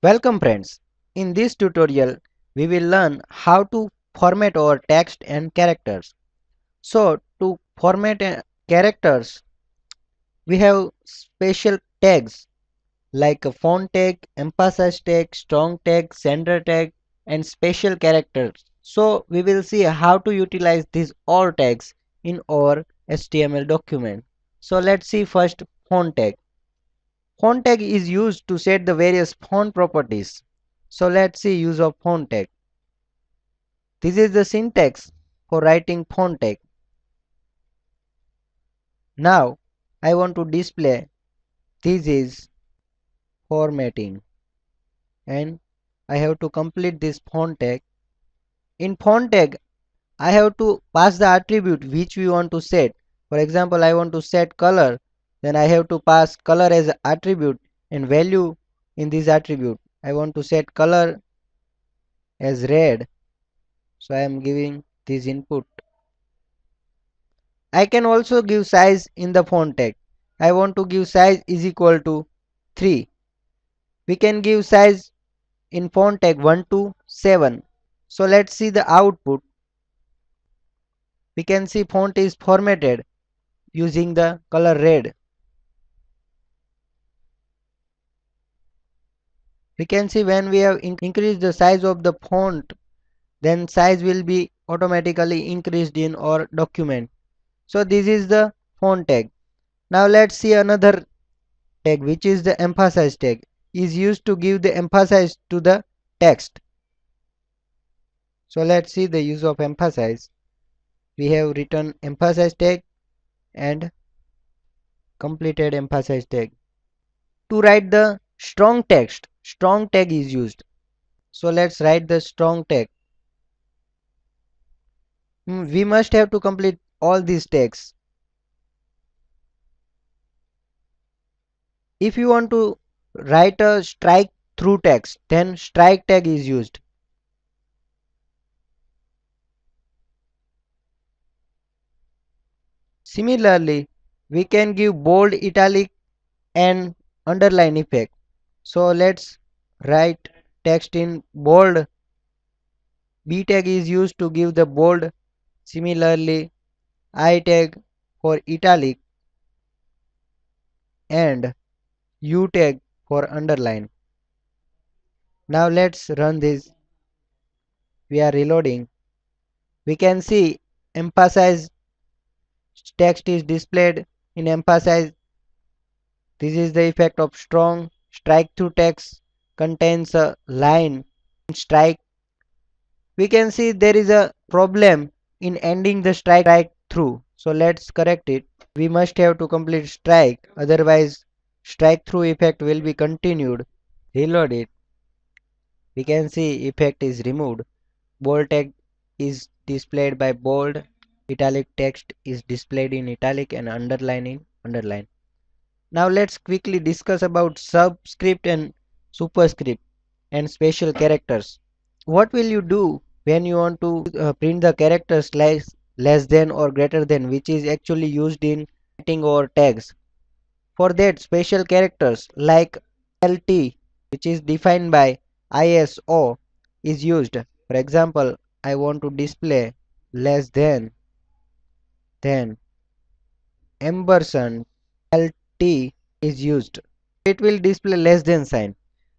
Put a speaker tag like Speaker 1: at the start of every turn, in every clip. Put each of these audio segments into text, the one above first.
Speaker 1: Welcome friends. In this tutorial, we will learn how to format our text and characters. So, to format characters, we have special tags like a font tag, emphasis tag, strong tag, center tag, and special characters. So, we will see how to utilize these all tags in our HTML document. So, let's see first font tag. Font tag is used to set the various font properties. So let's see use of font tag. This is the syntax for writing font tag. Now I want to display this is formatting and I have to complete this font tag. In font tag I have to pass the attribute which we want to set. For example, I want to set color, then I have to pass color as attribute and value in this attribute. I want to set color as red, so I am giving this input. I can also give size in the font tag. I want to give size is equal to 3. We can give size in font tag 1 to 7. So let's see the output. We can see font is formatted using the color red. We can see when we have increased the size of the font, then size will be automatically increased in our document. So this is the font tag. Now let's see another tag, which is the emphasize tag, is used to give the emphasis to the text. So let's see the use of emphasize. We have written emphasize tag and completed emphasize tag. To write the strong text, strong tag is used. So let's write the strong tag. We must have to complete all these tags. If you want to write a strike through text, then strike tag is used. Similarly, we can give bold, italic and underline effect. So let's write text in bold. B tag is used to give the bold. Similarly, I tag for italic and U tag for underline. Now let's run this. We are reloading. We can see emphasize text is displayed in emphasize. This is the effect of strong. Strike through text contains a line. Strike. We can see there is a problem in ending the strike through. So let's correct it. We must have to complete strike, otherwise strike through effect will be continued. Reload it. We can see effect is removed. Bold tag is displayed by bold. Italic text is displayed in italic and underline in underline. Now let's quickly discuss about subscript and superscript and special characters. What will you do when you want to print the characters less than or greater than, which is actually used in writing or tags? For that, special characters like LT, which is defined by ISO, is used. For example, I want to display less than ampersand LT is used. It will display less than sign.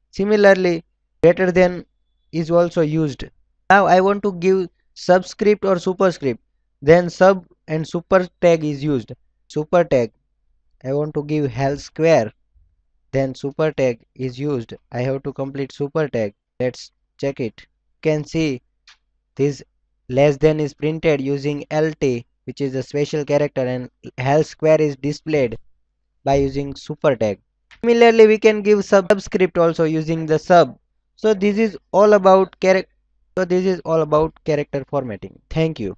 Speaker 1: Similarly, greater than is also used. Now I want to give subscript or superscript. Then sub and super tag is used. Super tag, I want to give health square. Then super tag is used. I have to complete super tag. Let's check it. You can see this less than is printed using LT, which is a special character, and health square is displayed by using super tag. Similarly, we can give subscript also using the sub. So this is all about character formatting. Thank you.